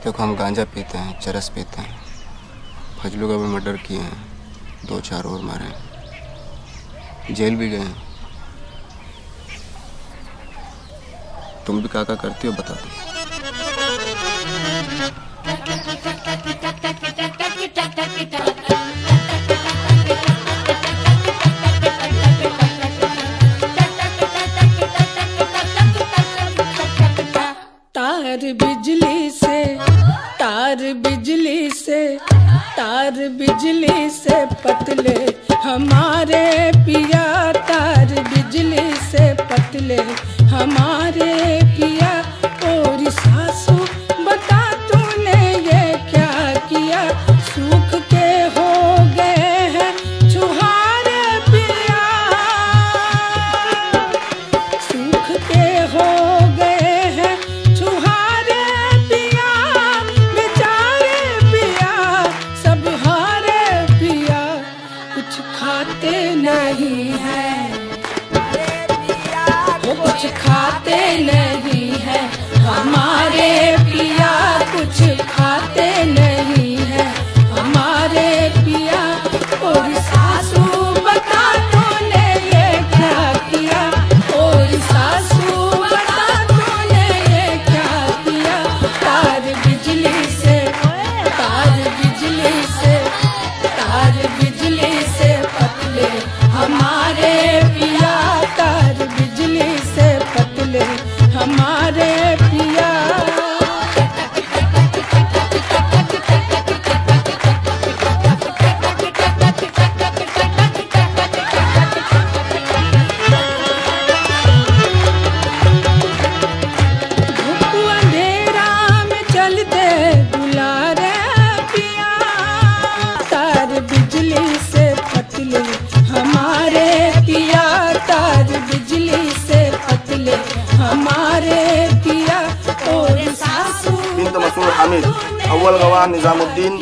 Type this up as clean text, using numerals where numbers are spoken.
देखो हम गांजा पीते हैं, चरस पीते हैं, फजलू का भी मर्डर किए हैं, 2-4 और मारे हैं, जेल भी गए हैं। तुम भी क्या करती हो बता दो। तार बिजली से पतले हमारे पिया, तार बिजली से पतले हमारे पिया। और सासू बता तूने ये क्या किया, सूख के हो गए हैं छुहारे पिया, सूख के हो गए हैं छुहारे पिया, बेचारे पिया सब हारे पिया, कुछ खाते नहीं है, वो कुछ खाते नहीं है हमारे पिया, कुछ खाते नहीं है हमारे पिया। और सासू बता तूने ये क्या किया, और सासू बता तूने ये क्या किया। तार बिजली से, तार बिजली से, तार बिजली से पतले हमारे पिया, तार बिजली से पतले हमारे पिया। धूप अंधेरा में चलते बुलारे पिया, तार बिजली से पतले हमारे पिया, तार बिजली से पतले हमारे पिया। और सासू बिन्त मसूर हामिद, अव्वल गवाह निजामुद्दीन।